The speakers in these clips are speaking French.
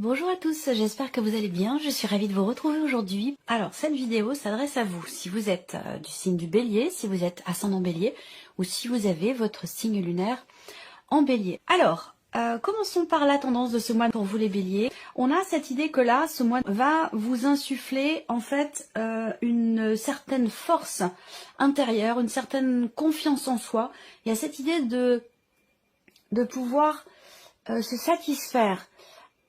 Bonjour à tous, j'espère que vous allez bien, je suis ravie de vous retrouver aujourd'hui. Alors cette vidéo s'adresse à vous, si vous êtes du signe du Bélier, si vous êtes ascendant Bélier, ou si vous avez votre signe lunaire en Bélier. Alors, commençons par la tendance de ce mois pour vous les Béliers. On a cette idée que là, ce mois va vous insuffler en fait une certaine force intérieure, une certaine confiance en soi. Il y a cette idée de pouvoir se satisfaire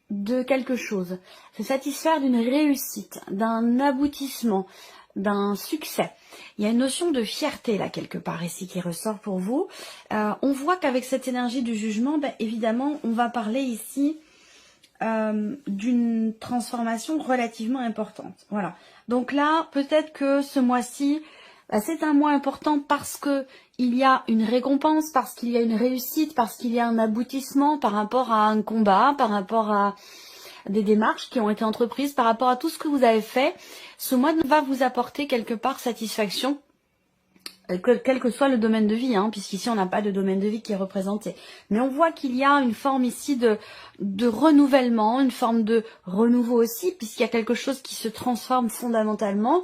de quelque chose, se satisfaire d'une réussite, d'un aboutissement, d'un succès. Il y a une notion de fierté là quelque part ici qui ressort pour vous. On voit qu'avec cette énergie du jugement, évidemment, on va parler ici d'une transformation relativement importante. Voilà. Donc là, peut-être que ce mois-ci, c'est un mois important parce que il y a une récompense, parce qu'il y a une réussite, parce qu'il y a un aboutissement par rapport à un combat, par rapport à des démarches qui ont été entreprises, par rapport à tout ce que vous avez fait. Ce mois va vous apporter quelque part satisfaction, quel que soit le domaine de vie, puisqu'ici on n'a pas de domaine de vie qui est représenté. Mais on voit qu'il y a une forme ici de renouvellement, une forme de renouveau aussi, puisqu'il y a quelque chose qui se transforme fondamentalement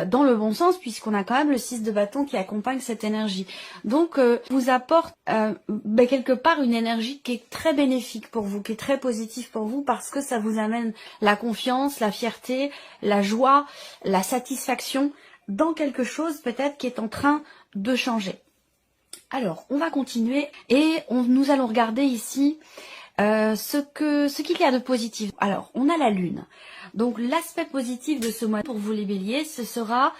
dans le bon sens, puisqu'on a quand même le 6 de bâton qui accompagne cette énergie. Donc vous apporte quelque part une énergie qui est très bénéfique pour vous, qui est très positive pour vous, parce que ça vous amène la confiance, la fierté, la joie, la satisfaction dans quelque chose peut-être qui est en train de changer. Alors, on va continuer et nous allons regarder ici ce qu'il y a de positif. Alors, on a la Lune. Donc, l'aspect positif de ce mois pour vous les Béliers, ce sera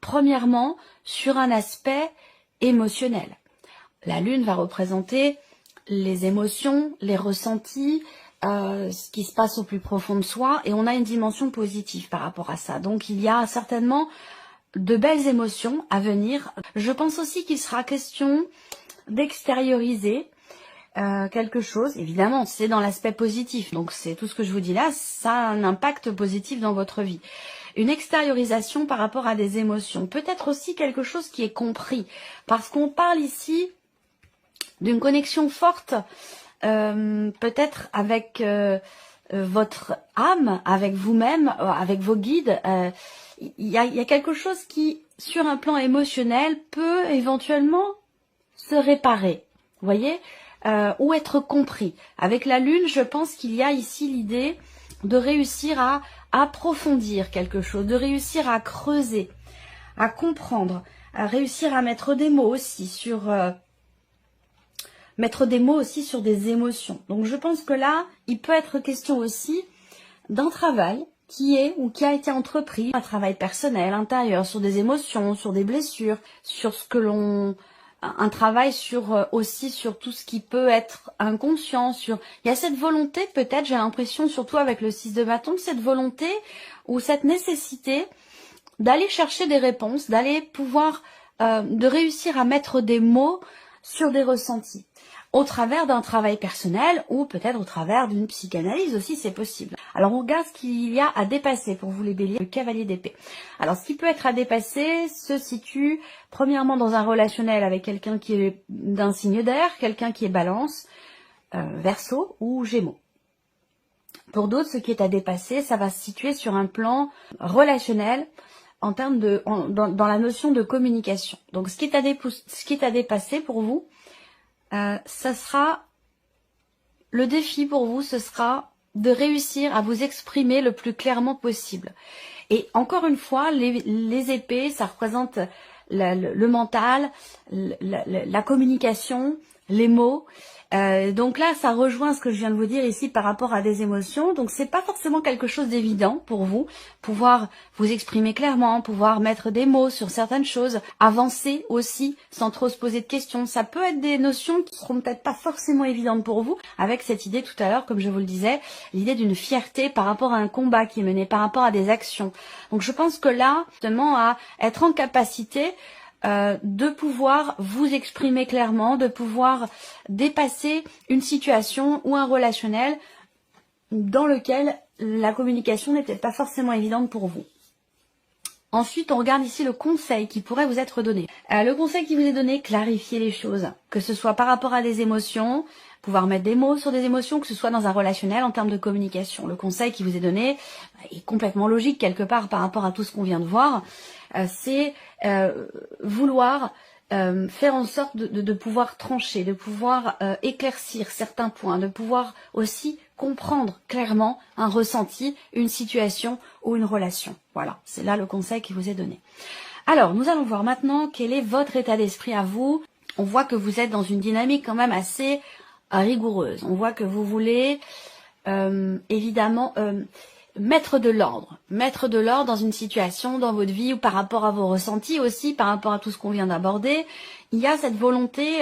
premièrement sur un aspect émotionnel. La Lune va représenter les émotions, les ressentis, ce qui se passe au plus profond de soi, et on a une dimension positive par rapport à ça. Donc, il y a certainement de belles émotions à venir. Je pense aussi qu'il sera question d'extérioriser quelque chose. Évidemment, c'est dans l'aspect positif. Donc, c'est tout ce que je vous dis là, ça a un impact positif dans votre vie. Une extériorisation par rapport à des émotions. Peut-être aussi quelque chose qui est compris. Parce qu'on parle ici d'une connexion forte, peut-être avec votre âme, avec vous-même, avec vos guides. Il y a quelque chose qui, sur un plan émotionnel, peut éventuellement se réparer, vous voyez, ou être compris. Avec la Lune, je pense qu'il y a ici l'idée de réussir à approfondir quelque chose, de réussir à creuser, à comprendre, à réussir à mettre des mots aussi sur des émotions. Donc je pense que là, il peut être question aussi d'un travail qui est ou qui a été entrepris, un travail personnel, intérieur, sur des émotions, sur des blessures, sur ce que l'on... un travail sur aussi sur tout ce qui peut être inconscient, il y a cette volonté peut-être, j'ai l'impression, surtout avec le 6 de bâton, cette volonté ou cette nécessité d'aller chercher des réponses, d'aller pouvoir, de réussir à mettre des mots sur des ressentis, au travers d'un travail personnel ou peut-être au travers d'une psychanalyse aussi, c'est possible. Alors on regarde ce qu'il y a à dépasser pour vous les béliers, le cavalier d'épée. Alors ce qui peut être à dépasser se situe premièrement dans un relationnel avec quelqu'un qui est d'un signe d'air, quelqu'un qui est balance, verseau ou gémeaux. Pour d'autres, ce qui est à dépasser, ça va se situer sur un plan relationnel, en termes dans la notion de communication. Donc ce qui est à dépasser pour vous, ça sera le défi pour vous, ce sera de réussir à vous exprimer le plus clairement possible. Et encore une fois, les épées, ça représente le mental, la communication, les mots. Donc là, ça rejoint ce que je viens de vous dire ici par rapport à des émotions. Donc c'est pas forcément quelque chose d'évident pour vous, pouvoir vous exprimer clairement, pouvoir mettre des mots sur certaines choses, avancer aussi sans trop se poser de questions. Ça peut être des notions qui seront peut-être pas forcément évidentes pour vous, avec cette idée tout à l'heure, comme je vous le disais, l'idée d'une fierté par rapport à un combat qui est mené, par rapport à des actions. Donc je pense que là, justement, à être en capacité de pouvoir vous exprimer clairement, de pouvoir dépasser une situation ou un relationnel dans lequel la communication n'est peut-être pas forcément évidente pour vous. Ensuite, on regarde ici le conseil qui pourrait vous être donné. Le conseil qui vous est donné, clarifiez les choses, que ce soit par rapport à des émotions, pouvoir mettre des mots sur des émotions, que ce soit dans un relationnel en termes de communication. Le conseil qui vous est donné est complètement logique quelque part par rapport à tout ce qu'on vient de voir. C'est vouloir faire en sorte de pouvoir trancher, de pouvoir éclaircir certains points, de pouvoir aussi comprendre clairement un ressenti, une situation ou une relation. Voilà, c'est là le conseil qui vous est donné. Alors, nous allons voir maintenant quel est votre état d'esprit à vous. On voit que vous êtes dans une dynamique quand même assez rigoureuse. On voit que vous voulez évidemment mettre de l'ordre dans une situation, dans votre vie ou par rapport à vos ressentis aussi, par rapport à tout ce qu'on vient d'aborder. Il y a cette volonté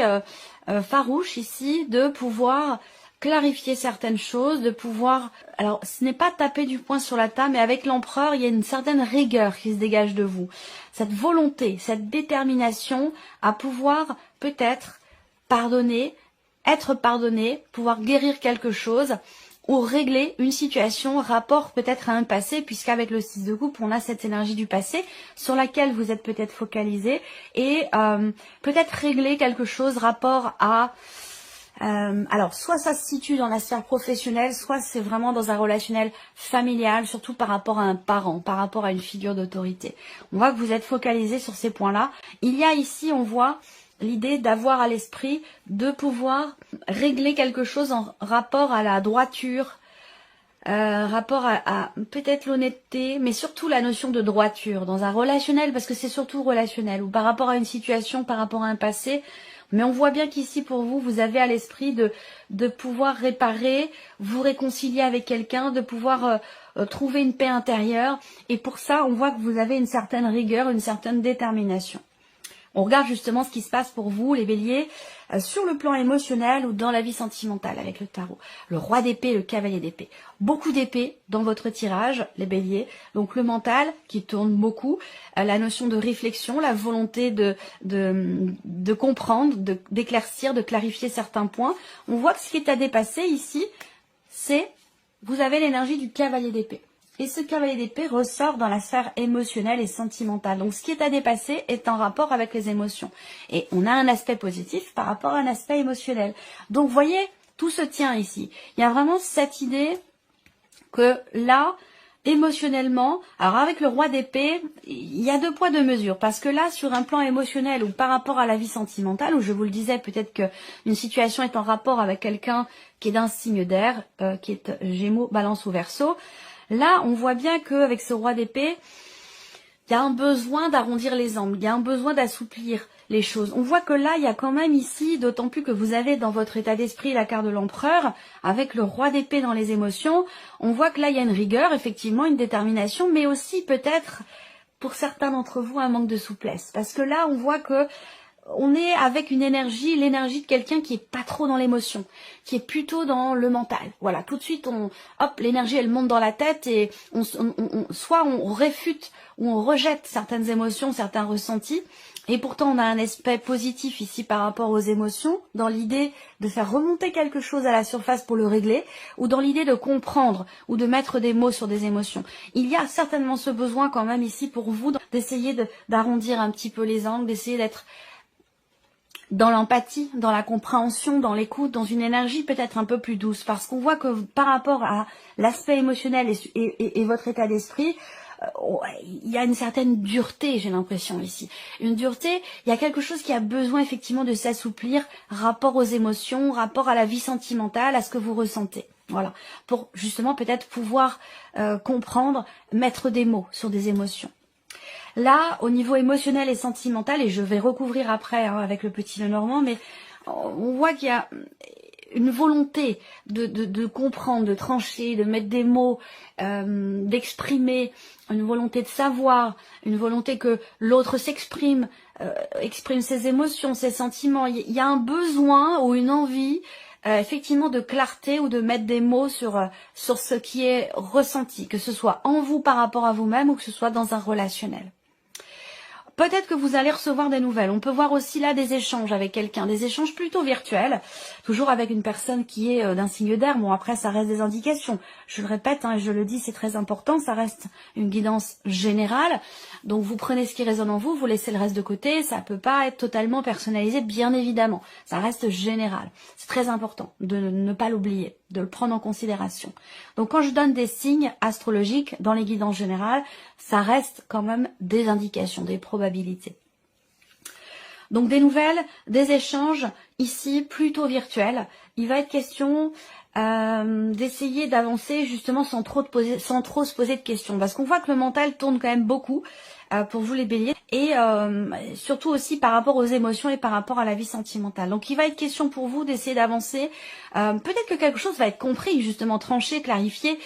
farouche ici de pouvoir clarifier certaines choses, de pouvoir... Alors, ce n'est pas taper du poing sur la table, mais avec l'empereur, il y a une certaine rigueur qui se dégage de vous. Cette volonté, cette détermination à pouvoir peut-être pardonner, être pardonné, pouvoir guérir quelque chose ou régler une situation, rapport peut-être à un passé, puisqu'avec le 6 de coupe, on a cette énergie du passé sur laquelle vous êtes peut-être focalisé et peut-être régler quelque chose, rapport à... alors, soit ça se situe dans la sphère professionnelle, soit c'est vraiment dans un relationnel familial, surtout par rapport à un parent, par rapport à une figure d'autorité. On voit que vous êtes focalisé sur ces points-là. Il y a ici, on voit l'idée d'avoir à l'esprit de pouvoir régler quelque chose en rapport à la droiture, rapport à peut-être l'honnêteté, mais surtout la notion de droiture dans un relationnel, parce que c'est surtout relationnel, ou par rapport à une situation, par rapport à un passé. Mais on voit bien qu'ici, pour vous, vous avez à l'esprit de pouvoir réparer, vous réconcilier avec quelqu'un, de pouvoir trouver une paix intérieure. Et pour ça, on voit que vous avez une certaine rigueur, une certaine détermination. On regarde justement ce qui se passe pour vous, les béliers, sur le plan émotionnel ou dans la vie sentimentale avec le tarot. Le roi d'épée, le cavalier d'épée. Beaucoup d'épées dans votre tirage, les béliers. Donc le mental qui tourne beaucoup, la notion de réflexion, la volonté de comprendre, d'éclaircir, de clarifier certains points. On voit que ce qui est à dépasser ici, c'est vous avez l'énergie du cavalier d'épée. Et ce cavalier d'épée ressort dans la sphère émotionnelle et sentimentale. Donc ce qui est à dépasser est en rapport avec les émotions. Et on a un aspect positif par rapport à un aspect émotionnel. Donc vous voyez, tout se tient ici. Il y a vraiment cette idée que là, émotionnellement, alors avec le roi d'épée, il y a 2 poids 2 mesures. Parce que là, sur un plan émotionnel ou par rapport à la vie sentimentale, où je vous le disais, peut-être qu'une situation est en rapport avec quelqu'un qui est d'un signe d'air, qui est Gémeaux, Balance ou Verseau, là, on voit bien qu'avec ce roi d'épée, il y a un besoin d'arrondir les angles, il y a un besoin d'assouplir les choses. On voit que là, il y a quand même ici, d'autant plus que vous avez dans votre état d'esprit la carte de l'empereur, avec le roi d'épée dans les émotions, on voit que là, il y a une rigueur, effectivement, une détermination, mais aussi peut-être, pour certains d'entre vous, un manque de souplesse. Parce que là, on voit que on est avec une énergie, l'énergie de quelqu'un qui est pas trop dans l'émotion, qui est plutôt dans le mental. Voilà, tout de suite, l'énergie elle monte dans la tête et soit on réfute ou on rejette certaines émotions, certains ressentis. Et pourtant, on a un aspect positif ici par rapport aux émotions, dans l'idée de faire remonter quelque chose à la surface pour le régler, ou dans l'idée de comprendre ou de mettre des mots sur des émotions. Il y a certainement ce besoin quand même ici pour vous d'essayer d'arrondir un petit peu les angles, d'essayer d'être dans l'empathie, dans la compréhension, dans l'écoute, dans une énergie peut-être un peu plus douce. Parce qu'on voit que par rapport à l'aspect émotionnel et votre état d'esprit, il y a une certaine dureté, j'ai l'impression ici. Une dureté, il y a quelque chose qui a besoin effectivement de s'assouplir, rapport aux émotions, rapport à la vie sentimentale, à ce que vous ressentez. Voilà, pour justement peut-être pouvoir comprendre, mettre des mots sur des émotions. Là, au niveau émotionnel et sentimental, et je vais recouvrir après avec le petit Lenormand, mais on voit qu'il y a une volonté de comprendre, de trancher, de mettre des mots, d'exprimer, une volonté de savoir, une volonté que l'autre s'exprime, exprime ses émotions, ses sentiments. Il y a un besoin ou une envie effectivement de clarté ou de mettre des mots sur ce qui est ressenti, que ce soit en vous par rapport à vous-même ou que ce soit dans un relationnel. Peut-être que vous allez recevoir des nouvelles. On peut voir aussi là des échanges avec quelqu'un, des échanges plutôt virtuels, toujours avec une personne qui est d'un signe d'air. Bon, après, ça reste des indications. Je le répète, hein, je le dis, c'est très important, ça reste une guidance générale. Donc, vous prenez ce qui résonne en vous, vous laissez le reste de côté. Ça peut pas être totalement personnalisé, bien évidemment. Ça reste général. C'est très important de ne pas l'oublier, de le prendre en considération. Donc, quand je donne des signes astrologiques dans les guidances générales, ça reste quand même des indications, des probabilités. Donc des nouvelles, des échanges, ici plutôt virtuels. Il va être question d'essayer d'avancer justement sans trop se poser de questions. Parce qu'on voit que le mental tourne quand même beaucoup pour vous les béliers. Et surtout aussi par rapport aux émotions et par rapport à la vie sentimentale. Donc il va être question pour vous d'essayer d'avancer. Peut-être que quelque chose va être compris, justement tranché, clarifié,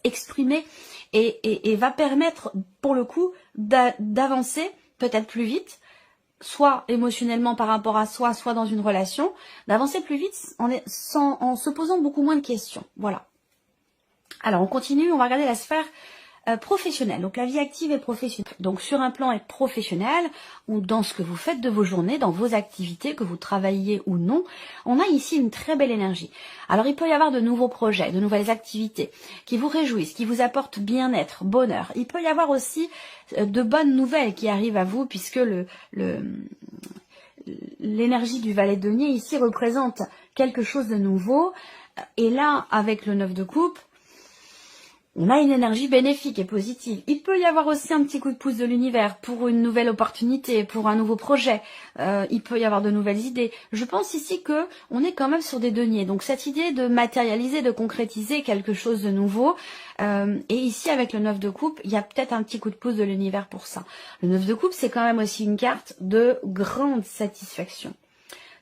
exprimé. Et va permettre pour le coup d'avancer peut-être plus vite, soit émotionnellement par rapport à soi, soit dans une relation, d'avancer plus vite en se posant beaucoup moins de questions. Voilà. Alors on continue, on va regarder la sphère professionnelle, donc la vie active et professionnelle. Donc sur un plan professionnel, ou dans ce que vous faites de vos journées, dans vos activités, que vous travaillez ou non, on a ici une très belle énergie. Alors il peut y avoir de nouveaux projets, de nouvelles activités qui vous réjouissent, qui vous apportent bien-être, bonheur. Il peut y avoir aussi de bonnes nouvelles qui arrivent à vous, puisque l'énergie du valet de denier ici représente quelque chose de nouveau. Et là, avec le 9 de coupe, on a une énergie bénéfique et positive. Il peut y avoir aussi un petit coup de pouce de l'univers pour une nouvelle opportunité, pour un nouveau projet. Il peut y avoir de nouvelles idées. Je pense ici que on est quand même sur des deniers. Donc cette idée de matérialiser, de concrétiser quelque chose de nouveau. Et ici avec le 9 de coupe, il y a peut-être un petit coup de pouce de l'univers pour ça. Le 9 de coupe, c'est quand même aussi une carte de grande satisfaction.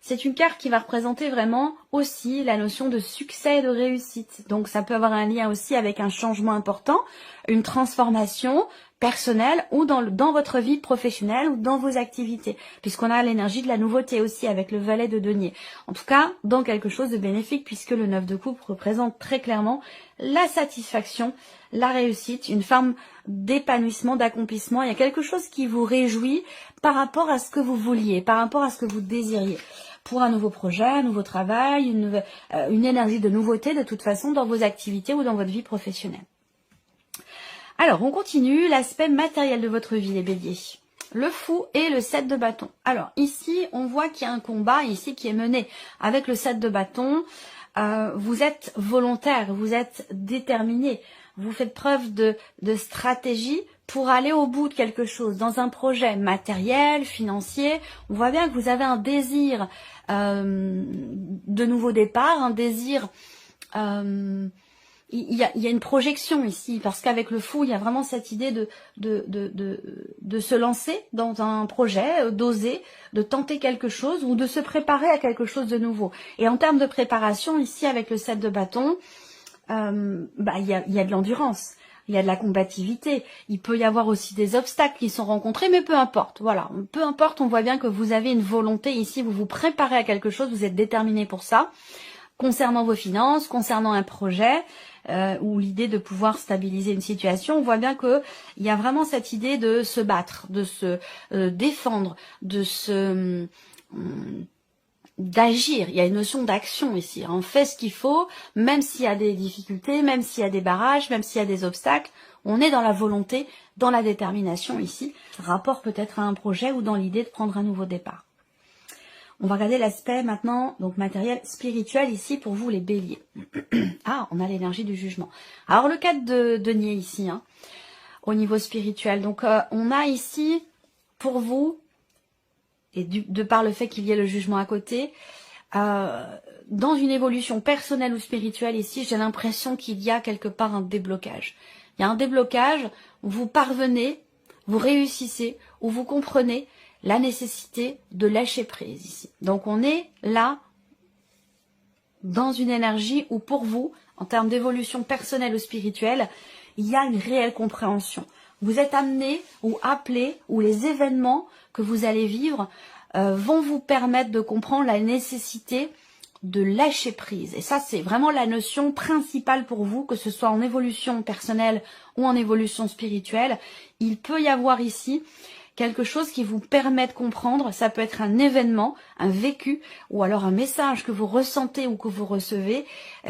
C'est une carte qui va représenter vraiment aussi la notion de succès et de réussite. Donc ça peut avoir un lien aussi avec un changement important, une transformation personnelle ou dans votre vie professionnelle ou dans vos activités. Puisqu'on a l'énergie de la nouveauté aussi avec le valet de denier. En tout cas, dans quelque chose de bénéfique puisque le 9 de coupe représente très clairement la satisfaction, la réussite, une forme d'épanouissement, d'accomplissement. Il y a quelque chose qui vous réjouit par rapport à ce que vous vouliez, par rapport à ce que vous désiriez. Pour un nouveau projet, un nouveau travail, une énergie de nouveauté de toute façon dans vos activités ou dans votre vie professionnelle. Alors, on continue l'aspect matériel de votre vie, les béliers. Le fou et le 7 de bâton. Alors, ici, on voit qu'il y a un combat ici qui est mené avec le 7 de bâton. Vous êtes volontaire, vous êtes déterminé, vous faites preuve de stratégie pour aller au bout de quelque chose, dans un projet matériel, financier. On voit bien que vous avez un désir de nouveau départ, un désir... il y a une projection ici, parce qu'avec le fou, il y a vraiment cette idée de se lancer dans un projet, d'oser, de tenter quelque chose ou de se préparer à quelque chose de nouveau. Et en termes de préparation, ici, avec le 7 de bâton, il y a de l'endurance. Il y a de la combativité, il peut y avoir aussi des obstacles qui sont rencontrés, mais peu importe, voilà, peu importe, on voit bien que vous avez une volonté ici, vous vous préparez à quelque chose, vous êtes déterminé pour ça, concernant vos finances, concernant un projet, ou l'idée de pouvoir stabiliser une situation, on voit bien que il y a vraiment cette idée de se battre, de se défendre, d'agir, il y a une notion d'action ici. On fait ce qu'il faut, même s'il y a des difficultés, même s'il y a des barrages, même s'il y a des obstacles, on est dans la volonté, dans la détermination ici, rapport peut-être à un projet ou dans l'idée de prendre un nouveau départ. On va regarder l'aspect maintenant, donc matériel, spirituel ici pour vous les béliers. Ah, on a l'énergie du jugement. Alors le 4 de denier ici, hein, au niveau spirituel. Donc on a ici pour vous, et de par le fait qu'il y ait le jugement à côté, dans une évolution personnelle ou spirituelle ici, j'ai l'impression qu'il y a quelque part un déblocage. Il y a un déblocage, vous parvenez, vous réussissez, ou vous comprenez la nécessité de lâcher prise ici. Donc on est là, dans une énergie où pour vous, en termes d'évolution personnelle ou spirituelle, il y a une réelle compréhension. Vous êtes amené ou appelé, ou les événements que vous allez vivre vont vous permettre de comprendre la nécessité de lâcher prise. Et ça, c'est vraiment la notion principale pour vous, que ce soit en évolution personnelle ou en évolution spirituelle. Il peut y avoir ici quelque chose qui vous permet de comprendre. Ça peut être un événement, un vécu, ou alors un message que vous ressentez ou que vous recevez,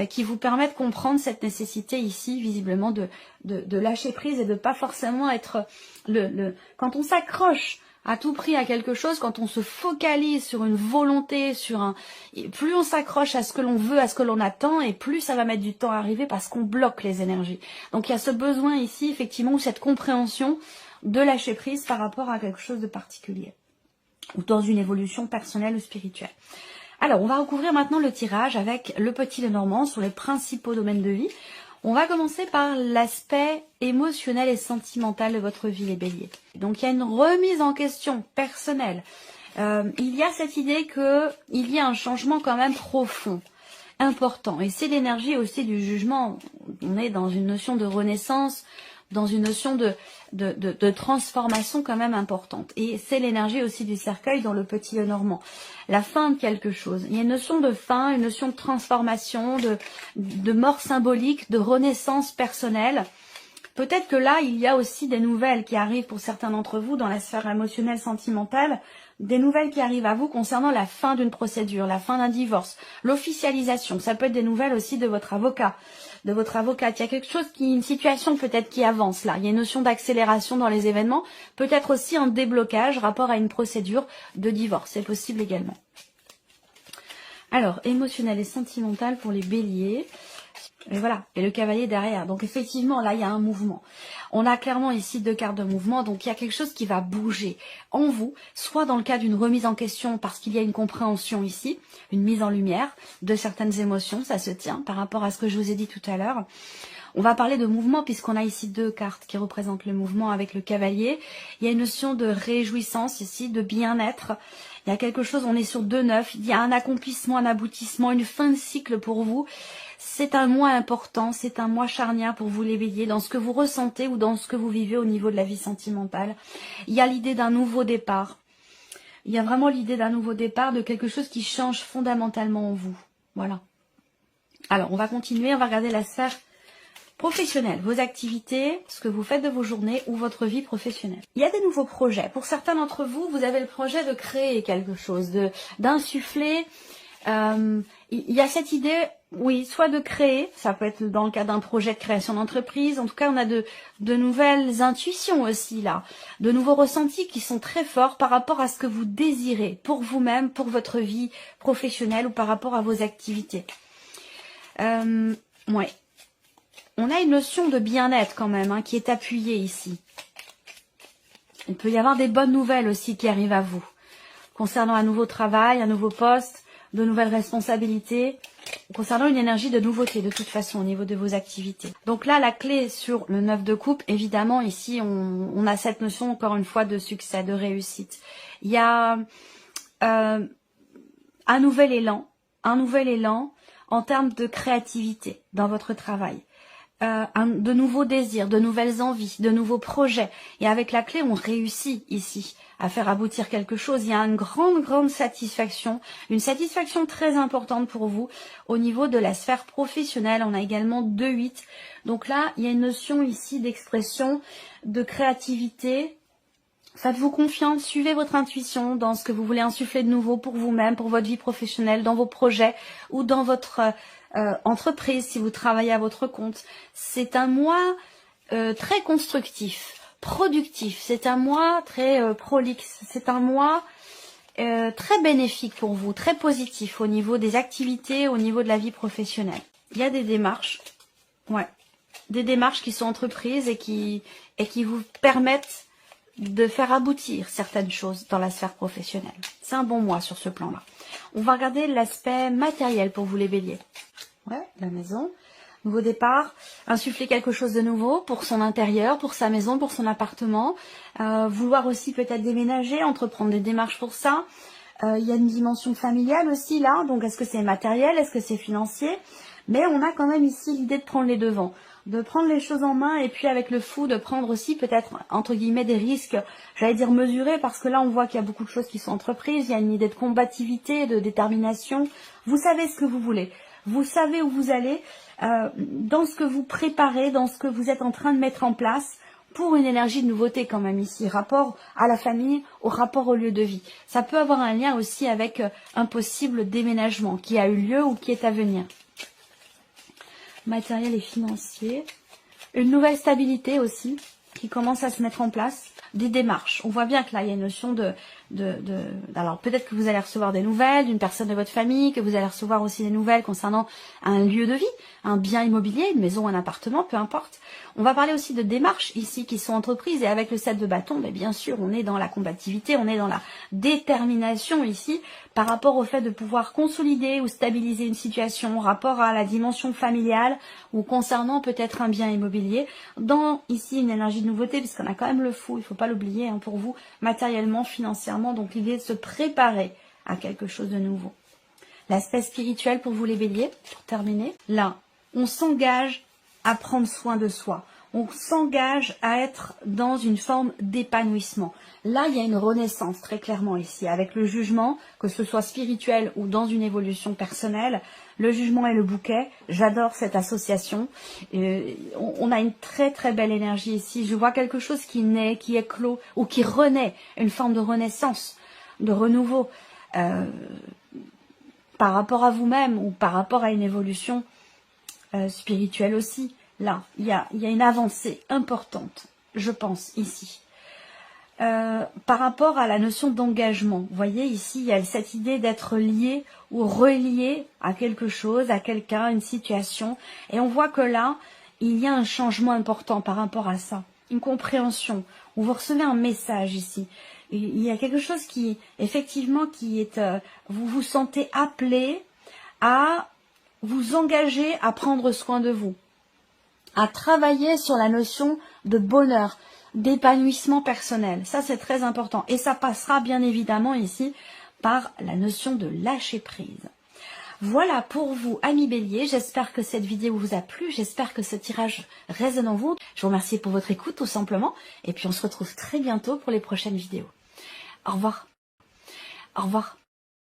qui vous permet de comprendre cette nécessité ici, visiblement, de lâcher prise et de pas forcément être quand on s'accroche à tout prix à quelque chose, quand on se focalise sur une volonté, plus on s'accroche à ce que l'on veut, à ce que l'on attend, et plus ça va mettre du temps à arriver parce qu'on bloque les énergies. Donc il y a ce besoin ici, effectivement, ou cette compréhension de lâcher prise par rapport à quelque chose de particulier, ou dans une évolution personnelle ou spirituelle. Alors, on va recouvrir maintenant le tirage avec le petit Lenormand sur les principaux domaines de vie. On va commencer par l'aspect émotionnel et sentimental de votre vie, les béliers. Donc, il y a une remise en question personnelle. Il y a cette idée qu'il y a un changement quand même profond, important. Et c'est l'énergie aussi du jugement. On est dans une notion de renaissance, dans une notion de transformation quand même importante. Et c'est l'énergie aussi du cercueil dans le petit Lenormand. La fin de quelque chose. Il y a une notion de fin, une notion de transformation, de mort symbolique, de renaissance personnelle. Peut-être que là, il y a aussi des nouvelles qui arrivent pour certains d'entre vous dans la sphère émotionnelle, sentimentale, des nouvelles qui arrivent à vous concernant la fin d'une procédure, la fin d'un divorce, l'officialisation. Ça peut être des nouvelles aussi de votre avocat, de votre avocate. Il y a quelque chose une situation peut-être qui avance là. Il y a une notion d'accélération dans les événements, peut-être aussi un déblocage rapport à une procédure de divorce. C'est possible également. Alors, émotionnel et sentimental pour les béliers. Et voilà, et le cavalier derrière. Donc effectivement, là, il y a un mouvement. On a clairement ici 2 cartes de mouvement, donc il y a quelque chose qui va bouger en vous, soit dans le cas d'une remise en question, parce qu'il y a une compréhension ici, une mise en lumière de certaines émotions, ça se tient par rapport à ce que je vous ai dit tout à l'heure. On va parler de mouvement, puisqu'on a ici 2 cartes qui représentent le mouvement avec le cavalier. Il y a une notion de réjouissance ici, de bien-être. Il y a quelque chose, on est sur 2-9, il y a un accomplissement, un aboutissement, une fin de cycle pour vous. C'est un mois important, c'est un mois charnière pour vous les béliers, dans ce que vous ressentez ou dans ce que vous vivez au niveau de la vie sentimentale. Il y a l'idée d'un nouveau départ. Il y a vraiment l'idée d'un nouveau départ, de quelque chose qui change fondamentalement en vous. Voilà. Alors, on va continuer, on va regarder la sphère professionnelle, vos activités, ce que vous faites de vos journées ou votre vie professionnelle. Il y a des nouveaux projets. Pour certains d'entre vous, vous avez le projet de créer quelque chose, d'insuffler. Il y a cette idée, oui, soit de créer, ça peut être dans le cas d'un projet de création d'entreprise, en tout cas on a de nouvelles intuitions aussi là, de nouveaux ressentis qui sont très forts par rapport à ce que vous désirez pour vous-même, pour votre vie professionnelle ou par rapport à vos activités. Ouais. On a une notion de bien-être quand même, qui est appuyée ici. Il peut y avoir des bonnes nouvelles aussi qui arrivent à vous, concernant un nouveau travail, un nouveau poste, de nouvelles responsabilités, concernant une énergie de nouveauté de toute façon au niveau de vos activités. Donc là, la clé sur le 9 de coupe, évidemment, ici, on a cette notion encore une fois de succès, de réussite. Il y a un nouvel élan en termes de créativité dans votre travail. De nouveaux désirs, de nouvelles envies, de nouveaux projets. Et avec la clé, on réussit ici à faire aboutir quelque chose. Il y a une grande satisfaction, une satisfaction très importante pour vous au niveau de la sphère professionnelle. On a également 2-8. Donc là, il y a une notion ici d'expression, de créativité. Faites-vous confiance, suivez votre intuition dans ce que vous voulez insuffler de nouveau pour vous-même, pour votre vie professionnelle, dans vos projets ou dans votre entreprise, si vous travaillez à votre compte. C'est un mois très constructif, productif. C'est un mois très prolixe. C'est un mois très bénéfique pour vous, très positif au niveau des activités, au niveau de la vie professionnelle. Il y a des démarches, des démarches qui sont entreprises et qui vous permettent de faire aboutir certaines choses dans la sphère professionnelle. C'est un bon mois sur ce plan-là. On va regarder l'aspect matériel pour vous les béliers. Ouais, la maison, nouveau départ, insuffler quelque chose de nouveau pour son intérieur, pour sa maison, pour son appartement, vouloir aussi peut-être déménager, entreprendre des démarches pour ça. Il y a une dimension familiale aussi là, donc est-ce que c'est matériel, est-ce que c'est financier? Mais on a quand même ici l'idée de prendre les devants, de prendre les choses en main et puis avec le fou de prendre aussi peut-être entre guillemets des risques, j'allais dire mesurés, parce que là on voit qu'il y a beaucoup de choses qui sont entreprises, il y a une idée de combativité, de détermination. Vous savez ce que vous voulez, vous savez où vous allez, dans ce que vous préparez, dans ce que vous êtes en train de mettre en place. pour une énergie de nouveauté quand même ici, rapport à la famille, au rapport au lieu de vie. Ça peut avoir un lien aussi avec un possible déménagement qui a eu lieu ou qui est à venir. Matériel et financier. Une nouvelle stabilité aussi qui commence à se mettre en place. Des démarches. On voit bien que là, il y a une notion alors peut-être que vous allez recevoir des nouvelles d'une personne de votre famille, que vous allez recevoir aussi des nouvelles concernant un lieu de vie, un bien immobilier, une maison, un appartement, peu importe. On va parler aussi de démarches ici qui sont entreprises et avec le 7 de bâton, mais bien sûr, on est dans la combativité, on est dans la détermination ici par rapport au fait de pouvoir consolider ou stabiliser une situation, rapport à la dimension familiale ou concernant peut-être un bien immobilier. Dans ici une énergie de nouveauté, puisqu'on a quand même le fou, il ne faut pas l'oublier hein, pour vous, matériellement, financièrement, donc l'idée de se préparer à quelque chose de nouveau. L'aspect spirituel pour vous les béliers, pour terminer. Là, on s'engage à prendre soin de soi. On s'engage à être dans une forme d'épanouissement. Là, il y a une renaissance très clairement ici, avec le jugement, que ce soit spirituel ou dans une évolution personnelle. Le jugement et le bouquet, j'adore cette association. On a une très très belle énergie ici. Je vois quelque chose qui naît, qui éclot ou qui renaît, une forme de renaissance, de renouveau par rapport à vous-même ou par rapport à une évolution spirituelle aussi. Là, il y a une avancée importante, je pense, ici. Par rapport à la notion d'engagement, vous voyez ici, il y a cette idée d'être lié ou relié à quelque chose, à quelqu'un, une situation. Et on voit que là, il y a un changement important par rapport à ça. Une compréhension, où vous recevez un message ici. Il y a quelque chose qui, effectivement, qui est... vous vous sentez appelé à vous engager à prendre soin de vous, à travailler sur la notion de bonheur, d'épanouissement personnel. Ça, c'est très important. Et ça passera bien évidemment ici par la notion de lâcher prise. Voilà pour vous, amis béliers. J'espère que cette vidéo vous a plu. J'espère que ce tirage résonne en vous. Je vous remercie pour votre écoute, tout simplement. Et puis, on se retrouve très bientôt pour les prochaines vidéos. Au revoir. Au revoir.